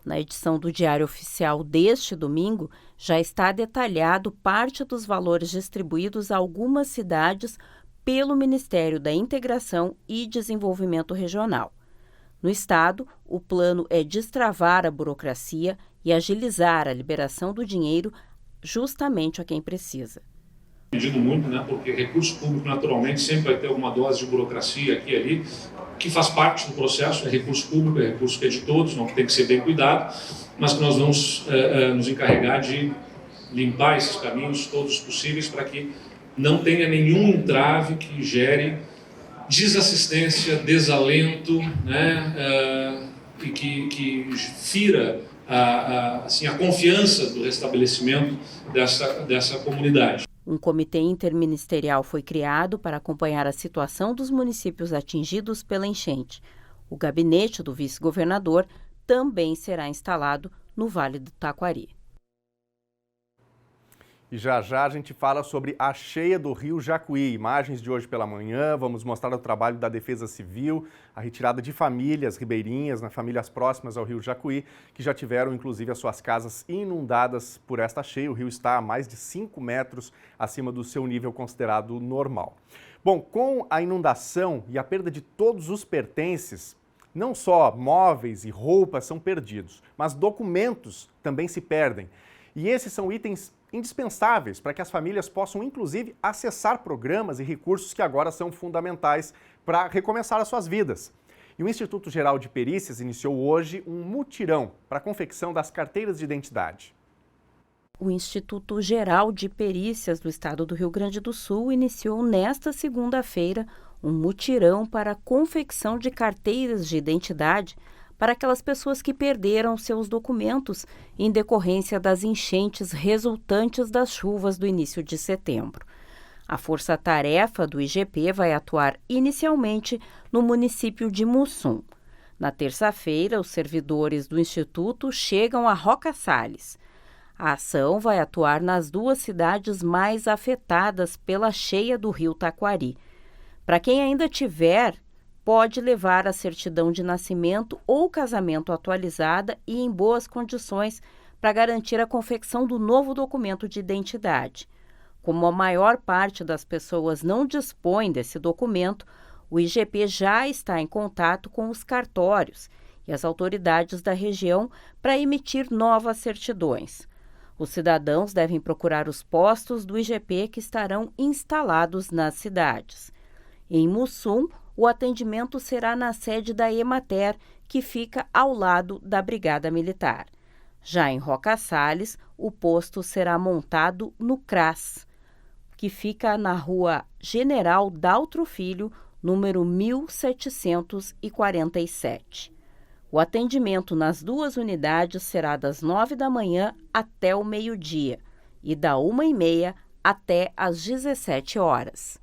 Na edição do Diário Oficial deste domingo, já está detalhado parte dos valores distribuídos a algumas cidades pelo Ministério da Integração e Desenvolvimento Regional. No Estado, o plano é destravar a burocracia e agilizar a liberação do dinheiro justamente a quem precisa. Pedido muito, né, porque recurso público naturalmente sempre vai ter alguma dose de burocracia aqui e ali, que faz parte do processo, é recurso público, é recurso que é de todos, não tem que ser bem cuidado, mas que nós vamos nos encarregar de limpar esses caminhos todos possíveis para que não tenha nenhum entrave que gere desassistência, desalento, né, e que fira a confiança do restabelecimento dessa comunidade. Um comitê interministerial foi criado para acompanhar a situação dos municípios atingidos pela enchente. O gabinete do vice-governador também será instalado no Vale do Taquari. E já já a gente fala sobre a cheia do Rio Jacuí. Imagens de hoje pela manhã, vamos mostrar o trabalho da Defesa Civil, a retirada de famílias ribeirinhas, famílias próximas ao Rio Jacuí, que já tiveram inclusive as suas casas inundadas por esta cheia. O rio está a mais de 5 metros acima do seu nível considerado normal. Bom, com a inundação e a perda de todos os pertences, não só móveis e roupas são perdidos, mas documentos também se perdem. E esses são itens indispensáveis para que as famílias possam, inclusive, acessar programas e recursos que agora são fundamentais para recomeçar as suas vidas. E o Instituto Geral de Perícias iniciou hoje um mutirão para a confecção das carteiras de identidade. O Instituto Geral de Perícias do Estado do Rio Grande do Sul iniciou nesta segunda-feira um mutirão para a confecção de carteiras de identidade para aquelas pessoas que perderam seus documentos em decorrência das enchentes resultantes das chuvas do início de setembro. A força-tarefa do IGP vai atuar inicialmente no município de Mussum. Na terça-feira, os servidores do Instituto chegam a Roca Salles. A ação vai atuar nas duas cidades mais afetadas pela cheia do rio Taquari. Para quem ainda tiver, pode levar a certidão de nascimento ou casamento atualizada e em boas condições para garantir a confecção do novo documento de identidade. Como a maior parte das pessoas não dispõe desse documento, o IGP já está em contato com os cartórios e as autoridades da região para emitir novas certidões. Os cidadãos devem procurar os postos do IGP que estarão instalados nas cidades. Em Mussum, o atendimento será na sede da Emater, que fica ao lado da Brigada Militar. Já em Roca Salles, o posto será montado no CRAS, que fica na rua General Daltro Filho, número 1747. O atendimento nas duas unidades será das 9 da manhã até o meio-dia e da 1h30 até às 17 horas.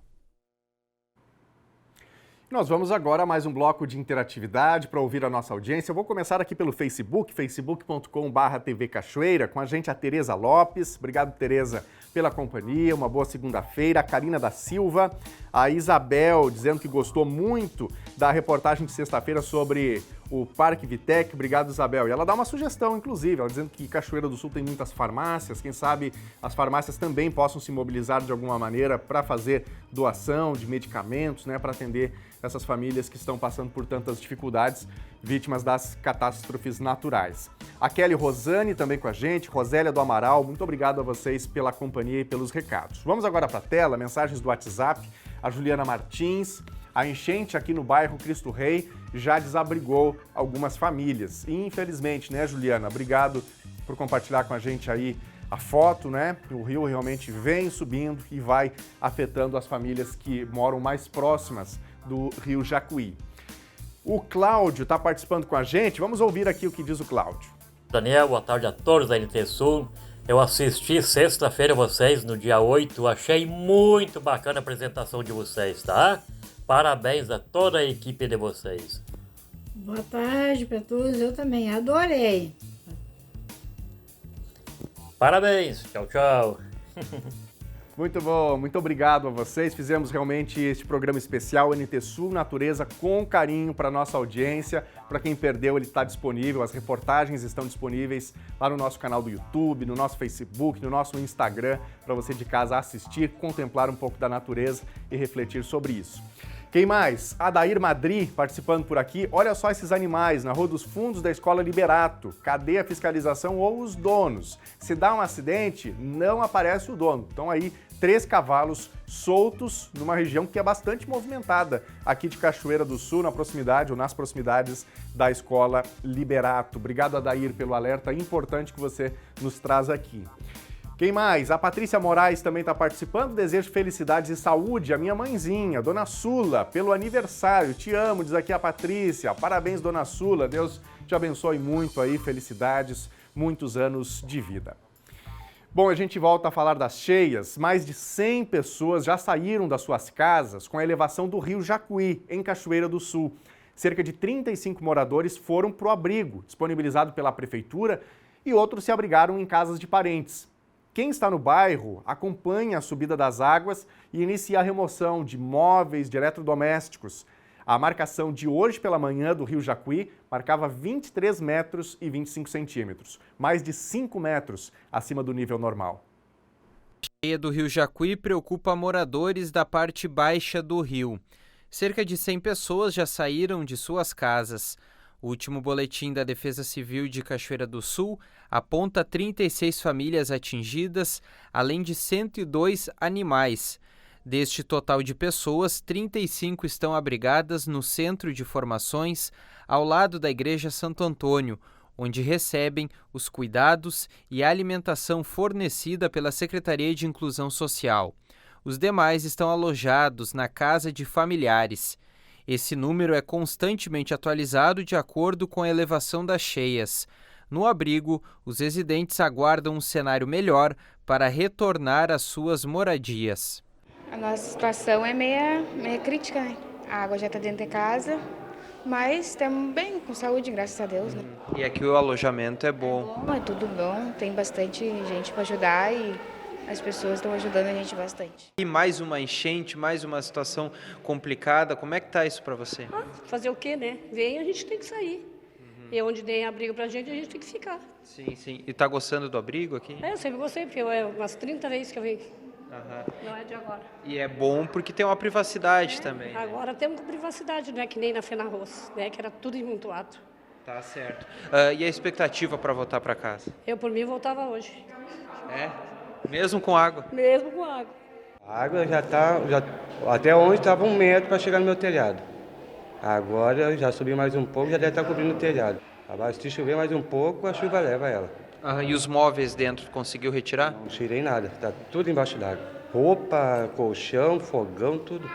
Nós vamos agora a mais um bloco de interatividade para ouvir a nossa audiência. Eu vou começar aqui pelo Facebook, facebook.com/TV Cachoeira, com a gente a Tereza Lopes. Obrigado, Tereza, pela companhia, uma boa segunda-feira. A Karina da Silva, a Isabel dizendo que gostou muito da reportagem de sexta-feira sobre o Parque Vitec. Obrigado, Isabel. E ela dá uma sugestão, inclusive, ela dizendo que Cachoeira do Sul tem muitas farmácias, quem sabe as farmácias também possam se mobilizar de alguma maneira para fazer doação de medicamentos, né, para atender essas famílias que estão passando por tantas dificuldades, vítimas das catástrofes naturais. A Kelly Rosane também com a gente, Rosélia do Amaral, muito obrigado a vocês pela companhia e pelos recados. Vamos agora para a tela, mensagens do WhatsApp, a Juliana Martins. A enchente aqui no bairro Cristo Rei já desabrigou algumas famílias. E infelizmente, né, Juliana? Obrigado por compartilhar com a gente aí a foto, né? O rio realmente vem subindo e vai afetando as famílias que moram mais próximas do rio Jacuí. O Cláudio está participando com a gente. Vamos ouvir aqui o que diz o Cláudio. Daniel, boa tarde a todos da NT Sul. Eu assisti sexta-feira vocês, no dia 8. Achei muito bacana a apresentação de vocês, tá? Parabéns a toda a equipe de vocês. Boa tarde para todos, eu também adorei. Parabéns, tchau, tchau. Muito bom, muito obrigado a vocês. Fizemos realmente este programa especial NT Sul Natureza com carinho para a nossa audiência. Para quem perdeu, ele está disponível, as reportagens estão disponíveis lá no nosso canal do YouTube, no nosso Facebook, no nosso Instagram, para você de casa assistir, contemplar um pouco da natureza e refletir sobre isso. Quem mais? Adair Madri participando por aqui. Olha só esses animais na Rua dos Fundos da Escola Liberato. Cadê a fiscalização ou os donos? Se dá um acidente, não aparece o dono. Então aí, 3 cavalos soltos numa região que é bastante movimentada aqui de Cachoeira do Sul, na proximidade ou nas proximidades da Escola Liberato. Obrigado, Adair, pelo alerta importante que você nos traz aqui. Quem mais? A Patrícia Moraes também está participando. Desejo felicidades e saúde à minha mãezinha, Dona Sula, pelo aniversário. Te amo, diz aqui a Patrícia. Parabéns, Dona Sula. Deus te abençoe muito aí. Felicidades, muitos anos de vida. Bom, a gente volta a falar das cheias. Mais de 100 pessoas já saíram das suas casas com a elevação do rio Jacuí, em Cachoeira do Sul. Cerca de 35 moradores foram para o abrigo, disponibilizado pela prefeitura, e outros se abrigaram em casas de parentes. Quem está no bairro acompanha a subida das águas e inicia a remoção de móveis, de eletrodomésticos. A marcação de hoje pela manhã do rio Jacuí marcava 23 metros e 25 centímetros, mais de 5 metros acima do nível normal. A cheia do rio Jacuí preocupa moradores da parte baixa do rio. Cerca de 100 pessoas já saíram de suas casas. O último boletim da Defesa Civil de Cachoeira do Sul aponta 36 famílias atingidas, além de 102 animais. Deste total de pessoas, 35 estão abrigadas no Centro de Formações, ao lado da Igreja Santo Antônio, onde recebem os cuidados e a alimentação fornecida pela Secretaria de Inclusão Social. Os demais estão alojados na casa de familiares. Esse número é constantemente atualizado de acordo com a elevação das cheias. No abrigo, os residentes aguardam um cenário melhor para retornar às suas moradias. A nossa situação é meia crítica, né? A água já está dentro de casa, mas estamos bem, com saúde, graças a Deus. Né? E aqui o alojamento é bom? É tudo bom, tem bastante gente para ajudar e as pessoas estão ajudando a gente bastante. E mais uma enchente, mais uma situação complicada, como é que está isso para você? Fazer o quê, né? Vem, a gente tem que sair. E onde tem abrigo pra gente, a gente tem que ficar. Sim, sim. E tá gostando do abrigo aqui? Eu sempre gostei, porque é umas 30 vezes que eu venho aqui. Uhum. Não é de agora. E é bom porque tem uma privacidade também. Agora temos privacidade, não é que nem na Fenarroz, né? Que era tudo amontoado. Tá certo. E a expectativa para voltar para casa? Eu, por mim, voltava hoje. É? Mesmo com água? Mesmo com água. A água até ontem estava 1 metro para chegar no meu telhado. Agora já subi mais um pouco, já deve estar cobrindo o telhado. Agora, se chover mais um pouco, a chuva leva ela. E os móveis dentro, conseguiu retirar? Não tirei nada, está tudo embaixo d'água. Roupa, colchão, fogão, tudo.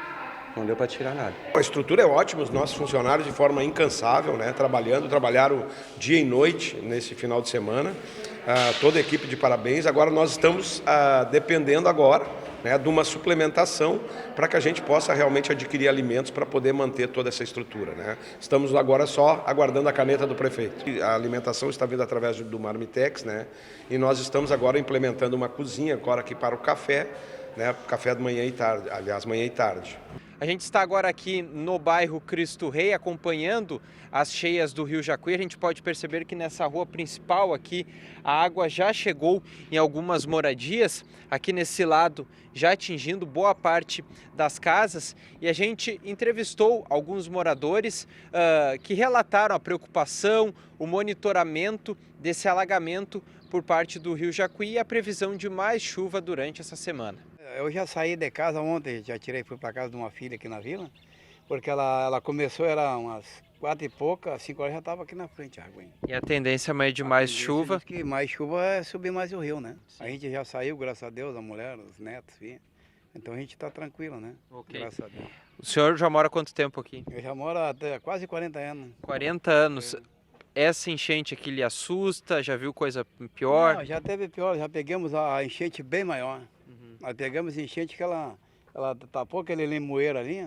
Não deu para tirar nada. A estrutura é ótima, os nossos funcionários de forma incansável, né, trabalharam dia e noite nesse final de semana. Toda a equipe de parabéns. Agora nós estamos dependendo agora, né, de uma suplementação para que a gente possa realmente adquirir alimentos para poder manter toda essa estrutura. Né? Estamos agora só aguardando a caneta do prefeito. A alimentação está vindo através do Marmitex, né? E nós estamos agora implementando uma cozinha agora aqui para o café, né? Café de manhã e tarde, aliás, manhã e tarde. A gente está agora aqui no bairro Cristo Rei, acompanhando as cheias do rio Jacuí. A gente pode perceber que nessa rua principal aqui, a água já chegou em algumas moradias, aqui nesse lado, já atingindo boa parte das casas. E a gente entrevistou alguns moradores que relataram a preocupação, o monitoramento desse alagamento por parte do rio Jacuí e a previsão de mais chuva durante essa semana. Eu já saí de casa ontem, fui para casa de uma filha aqui na vila, porque ela começou, era umas 4 e pouca, 5 horas já estava aqui na frente a água. E a tendência é de mais chuva? Que mais chuva é subir mais o rio, né? Sim. A gente já saiu, graças a Deus, a mulher, os netos, filha. Então a gente está tranquilo, né? Okay. Graças a Deus. O senhor já mora há quanto tempo aqui? Eu já moro até quase 40 anos. 40 anos. Essa enchente aqui lhe assusta? Já viu coisa pior? Não, já teve pior, já pegamos a enchente bem maior. Nós pegamos enchente que ela tapou aquele limoeiro ali,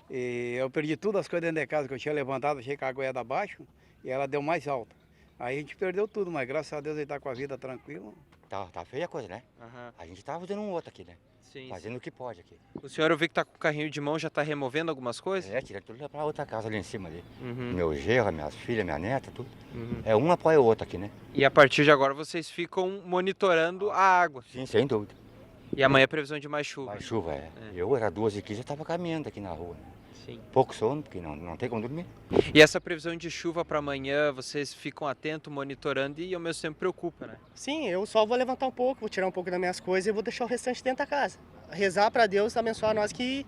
e eu perdi tudo as coisas dentro de casa que eu tinha levantado, achei que a água ia dar baixo, e ela deu mais alta. Aí a gente perdeu tudo, mas graças a Deus ele está com a vida tranquila. Tá feia a coisa, né? A gente tá fazendo um outro aqui, né? Sim, fazendo o que pode aqui. O senhor, eu vi que tá com o carrinho de mão, já tá removendo algumas coisas? Tirando tudo para outra casa ali em cima ali. Meu genro, minhas filhas, minha neta, tudo. É um apoia o outro aqui, né? E a partir de agora vocês ficam monitorando a água? Sim, sem dúvida. E amanhã é previsão de mais chuva? Mais chuva, é. Eu era 2h15, já estava caminhando aqui na rua. Né? Sim. Pouco sono, porque não tem como dormir. E essa previsão de chuva para amanhã, vocês ficam atentos, monitorando e ao mesmo tempo preocupa, né? Sim, eu só vou levantar um pouco, vou tirar um pouco das minhas coisas e vou deixar o restante dentro da casa. Rezar para Deus abençoar nós que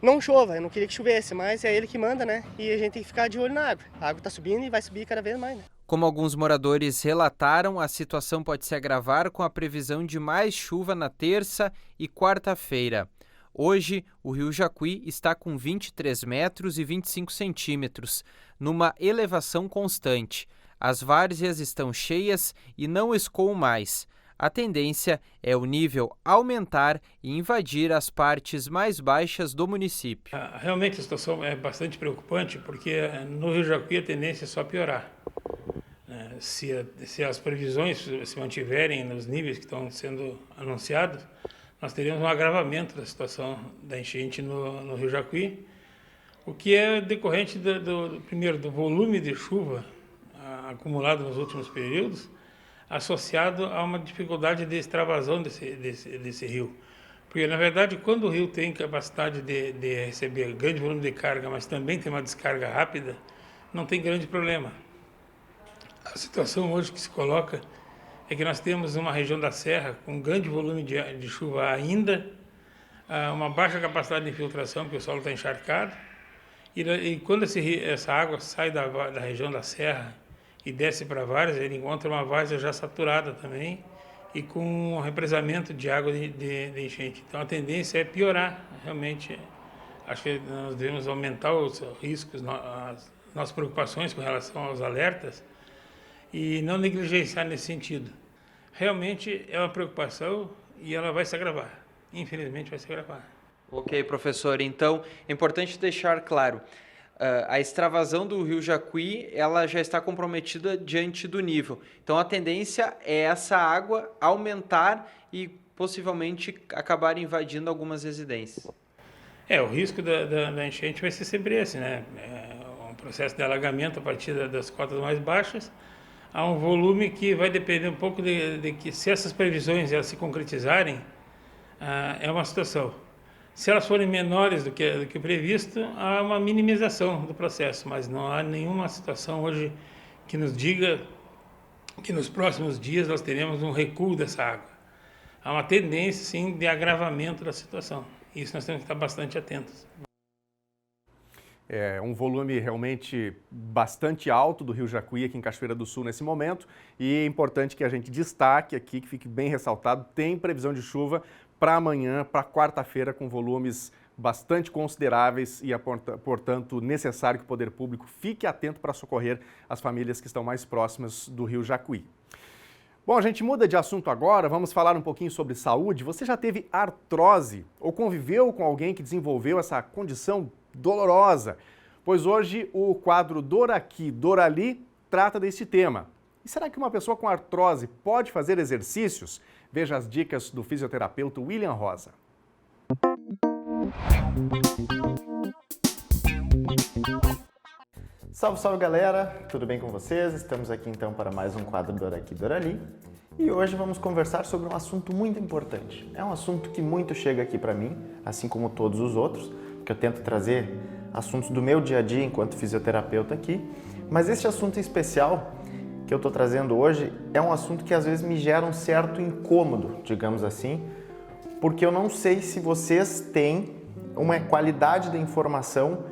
não chova. Eu não queria que chovesse, mas é Ele que manda, né? E a gente tem que ficar de olho na água. A água está subindo e vai subir cada vez mais, né? Como alguns moradores relataram, a situação pode se agravar com a previsão de mais chuva na terça e quarta-feira. Hoje, o rio Jacuí está com 23 metros e 25 centímetros, numa elevação constante. As várzeas estão cheias e não escoam mais. A tendência é o nível aumentar e invadir as partes mais baixas do município. Realmente a situação é bastante preocupante, porque no rio Jacuí a tendência é só piorar. Se as previsões se mantiverem nos níveis que estão sendo anunciados, nós teríamos um agravamento da situação da enchente no rio Jacuí, o que é decorrente primeiro do volume de chuva acumulado nos últimos períodos, associado a uma dificuldade de extravasão desse rio. Porque, na verdade, quando o rio tem capacidade de receber grande volume de carga, mas também tem uma descarga rápida, não tem grande problema. A situação hoje que se coloca é que nós temos uma região da serra com grande volume de chuva ainda, uma baixa capacidade de infiltração, porque o solo está encharcado, e quando essa água sai da região da serra e desce para a várzea, ele encontra uma várzea já saturada também e com um represamento de água de enchente. Então a tendência é piorar, realmente. Acho que nós devemos aumentar os riscos, as nossas preocupações com relação aos alertas e não negligenciar nesse sentido. Realmente é uma preocupação e ela vai se agravar. Infelizmente vai se agravar. Ok, professor. Então, é importante deixar claro, a extravasão do rio Jacuí, ela já está comprometida diante do nível. Então, a tendência é essa água aumentar e possivelmente acabar invadindo algumas residências. O risco da enchente vai ser sempre esse, né? É um processo de alagamento a partir das cotas mais baixas. Há um volume que vai depender um pouco de que, se essas previsões elas se concretizarem, é uma situação. Se elas forem menores do que previsto, há uma minimização do processo, mas não há nenhuma situação hoje que nos diga que nos próximos dias nós teremos um recuo dessa água. Há uma tendência, sim, de agravamento da situação. Isso nós temos que estar bastante atentos. É um volume realmente bastante alto do rio Jacuí aqui em Cachoeira do Sul nesse momento, e é importante que a gente destaque aqui, que fique bem ressaltado, tem previsão de chuva para amanhã, para quarta-feira, com volumes bastante consideráveis e é, portanto, necessário que o poder público fique atento para socorrer as famílias que estão mais próximas do rio Jacuí. Bom, a gente muda de assunto agora, vamos falar um pouquinho sobre saúde. Você já teve artrose ou conviveu com alguém que desenvolveu essa condição dolorosa? Pois hoje o quadro Dor Aqui, Dor Ali trata desse tema. E será que uma pessoa com artrose pode fazer exercícios? Veja as dicas do fisioterapeuta William Rosa. Salve, salve galera! Tudo bem com vocês? Estamos aqui então para mais um quadro Dor Aqui, Dor Ali. E hoje vamos conversar sobre um assunto muito importante. É um assunto que muito chega aqui para mim, assim como todos os outros, porque eu tento trazer assuntos do meu dia a dia enquanto fisioterapeuta aqui. Mas esse assunto em especial que eu estou trazendo hoje é um assunto que às vezes me gera um certo incômodo, digamos assim, porque eu não sei se vocês têm uma qualidade de informação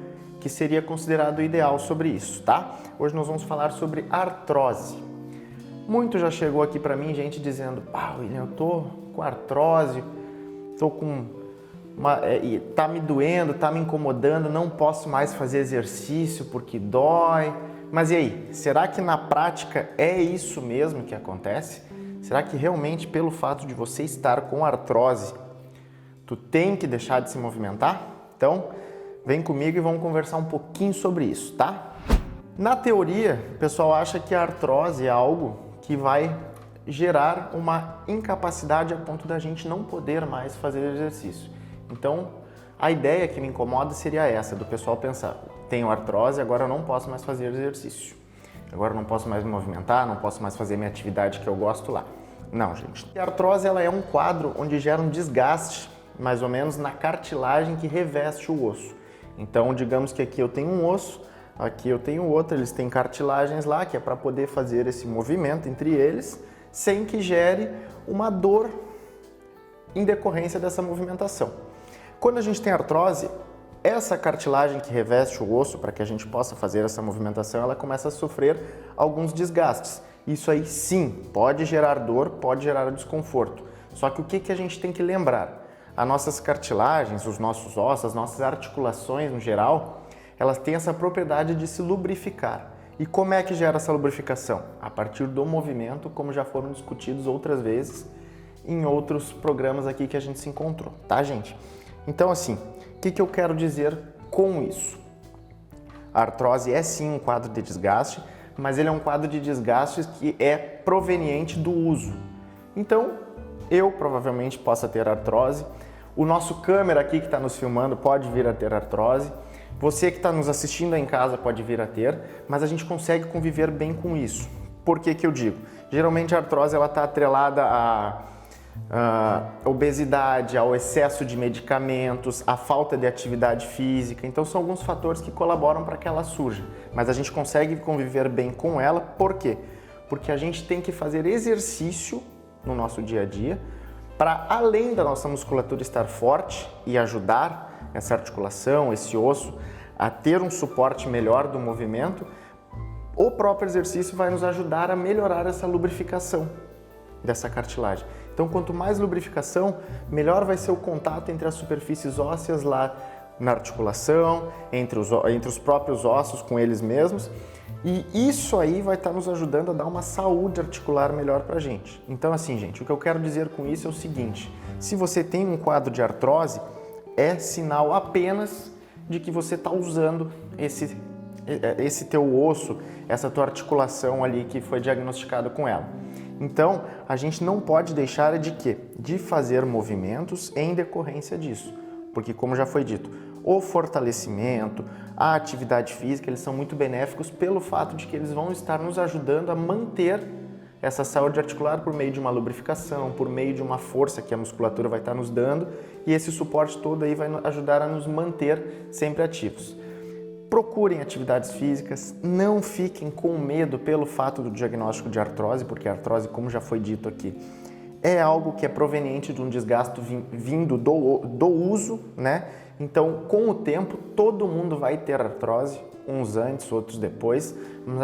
que seria considerado ideal sobre isso, tá? Hoje nós vamos falar sobre artrose. Muito já chegou aqui para mim gente dizendo: William, eu tô com artrose, tô com tá me doendo, tá me incomodando, não posso mais fazer exercício porque dói. Mas e aí, será que na prática é isso mesmo que acontece? Será que realmente pelo fato de você estar com artrose, tu tem que deixar de se movimentar? Então, vem comigo e vamos conversar um pouquinho sobre isso, tá? Na teoria, o pessoal acha que a artrose é algo que vai gerar uma incapacidade a ponto da gente não poder mais fazer exercício. Então, a ideia que me incomoda seria essa, do pessoal pensar: tenho artrose, agora eu não posso mais fazer exercício. Agora eu não posso mais me movimentar, não posso mais fazer minha atividade que eu gosto lá. Não, gente. A artrose ela é um quadro onde gera um desgaste, mais ou menos, na cartilagem que reveste o osso. Então, digamos que aqui eu tenho um osso, aqui eu tenho outro, eles têm cartilagens lá, que é para poder fazer esse movimento entre eles, sem que gere uma dor em decorrência dessa movimentação. Quando a gente tem artrose, essa cartilagem que reveste o osso, para que a gente possa fazer essa movimentação, ela começa a sofrer alguns desgastes. Isso aí sim, pode gerar dor, pode gerar desconforto. Só que o que a gente tem que lembrar? As nossas cartilagens, os nossos ossos, as nossas articulações no geral, elas têm essa propriedade de se lubrificar. E como é que gera essa lubrificação? A partir do movimento, como já foram discutidos outras vezes em outros programas aqui que a gente se encontrou, tá, gente? Então, assim, o que eu quero dizer com isso? A artrose é sim um quadro de desgaste, mas ele é um quadro de desgaste que é proveniente do uso. Então, eu provavelmente possa ter artrose, o nosso câmera aqui que está nos filmando pode vir a ter artrose, você que está nos assistindo aí em casa pode vir a ter, mas a gente consegue conviver bem com isso. Por que que eu digo? Geralmente a artrose está atrelada à obesidade, ao excesso de medicamentos, à falta de atividade física. Então são alguns fatores que colaboram para que ela surja. Mas a gente consegue conviver bem com ela, por quê? Porque a gente tem que fazer exercício no nosso dia a dia para, além da nossa musculatura estar forte e ajudar essa articulação, esse osso, a ter um suporte melhor do movimento, o próprio exercício vai nos ajudar a melhorar essa lubrificação dessa cartilagem. Então, quanto mais lubrificação, melhor vai ser o contato entre as superfícies ósseas lá na articulação, entre os próprios ossos com eles mesmos, e isso aí vai estar nos ajudando a dar uma saúde articular melhor pra gente. Então, assim, gente, o que eu quero dizer com isso é o seguinte: se você tem um quadro de artrose, é sinal apenas de que você está usando esse teu osso, essa tua articulação ali que foi diagnosticado com ela. Então, a gente não pode deixar de quê? De fazer movimentos em decorrência disso. Porque, como já foi dito, o fortalecimento, a atividade física, eles são muito benéficos pelo fato de que eles vão estar nos ajudando a manter essa saúde articular por meio de uma lubrificação, por meio de uma força que a musculatura vai estar nos dando, e esse suporte todo aí vai ajudar a nos manter sempre ativos. Procurem atividades físicas, não fiquem com medo pelo fato do diagnóstico de artrose, porque a artrose, como já foi dito aqui, é algo que é proveniente de um desgaste vindo do uso, né? Então, com o tempo, todo mundo vai ter artrose, uns antes, outros depois,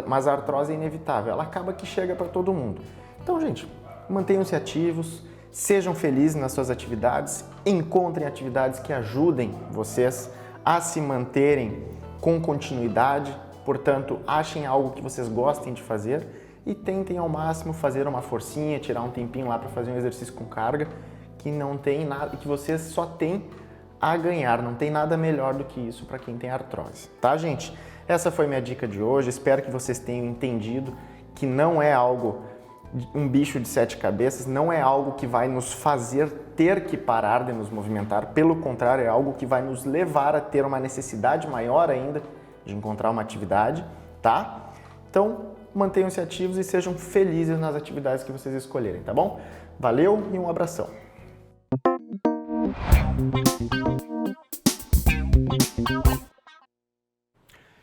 mas a artrose é inevitável, ela acaba que chega para todo mundo. Então, gente, mantenham-se ativos, sejam felizes nas suas atividades, encontrem atividades que ajudem vocês a se manterem com continuidade, portanto, achem algo que vocês gostem de fazer e tentem ao máximo fazer uma forcinha, tirar um tempinho lá para fazer um exercício com carga, que não tem nada, que vocês só têm a ganhar, não tem nada melhor do que isso para quem tem artrose, tá, gente? Essa foi minha dica de hoje, espero que vocês tenham entendido que não é algo, um bicho de 7 cabeças, não é algo que vai nos fazer ter que parar de nos movimentar, pelo contrário, é algo que vai nos levar a ter uma necessidade maior ainda de encontrar uma atividade, tá? Então, mantenham-se ativos e sejam felizes nas atividades que vocês escolherem, tá bom? Valeu e um abração!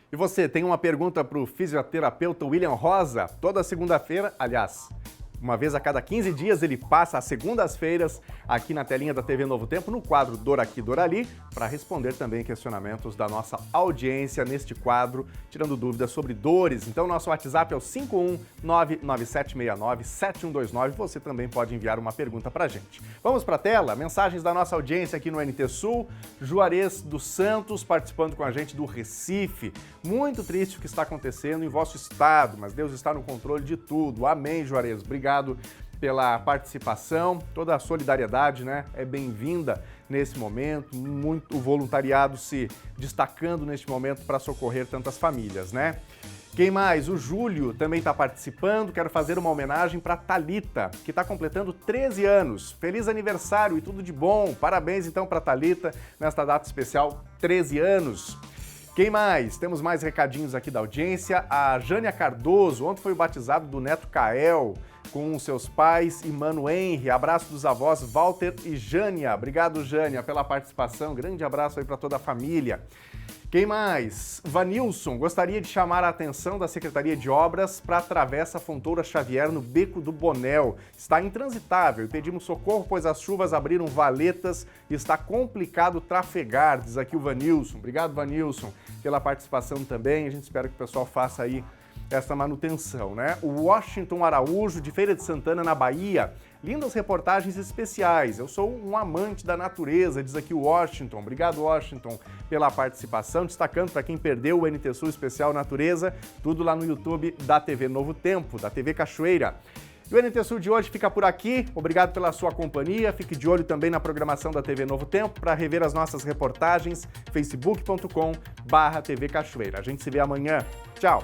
E você, tem uma pergunta para o fisioterapeuta William Rosa? Toda segunda-feira, aliás, uma vez a cada 15 dias, ele passa às segundas-feiras aqui na telinha da TV Novo Tempo, no quadro Dor Aqui, Dor Ali, para responder também questionamentos da nossa audiência neste quadro, tirando dúvidas sobre dores. Então, nosso WhatsApp é o 51997697129. Você também pode enviar uma pergunta para a gente. Vamos para a tela? Mensagens da nossa audiência aqui no NT Sul. Juarez dos Santos participando com a gente do Recife. Muito triste o que está acontecendo em vosso estado, mas Deus está no controle de tudo. Amém, Juarez. Obrigado pela participação, toda a solidariedade, né, é bem-vinda nesse momento, muito o voluntariado se destacando neste momento para socorrer tantas famílias, né? Quem mais? O Júlio também está participando, quero fazer uma homenagem para Thalita, que está completando 13 anos. Feliz aniversário e tudo de bom, parabéns então para Thalita nesta data especial, 13 anos. Quem mais? Temos mais recadinhos aqui da audiência. A Jânia Cardoso, ontem foi o batizado do neto Kael, com seus pais e Mano Henry. Abraço dos avós Walter e Jânia. Obrigado, Jânia, pela participação. Grande abraço aí para toda a família. Quem mais? Vanilson, gostaria de chamar a atenção da Secretaria de Obras para a Travessa Fontoura Xavier no Beco do Bonel. Está intransitável e pedimos socorro, pois as chuvas abriram valetas e está complicado trafegar, diz aqui o Vanilson. Obrigado, Vanilson, pela participação também. A gente espera que o pessoal faça aí essa manutenção, né? O Washington Araújo, de Feira de Santana, na Bahia. Lindas reportagens especiais. Eu sou um amante da natureza, diz aqui o Washington. Obrigado, Washington, pela participação. Destacando para quem perdeu o NT Sul Especial Natureza, tudo lá no YouTube da TV Novo Tempo, da TV Cachoeira. E o NT Sul de hoje fica por aqui. Obrigado pela sua companhia. Fique de olho também na programação da TV Novo Tempo para rever as nossas reportagens, facebook.com/TV Cachoeira. A gente se vê amanhã. Tchau!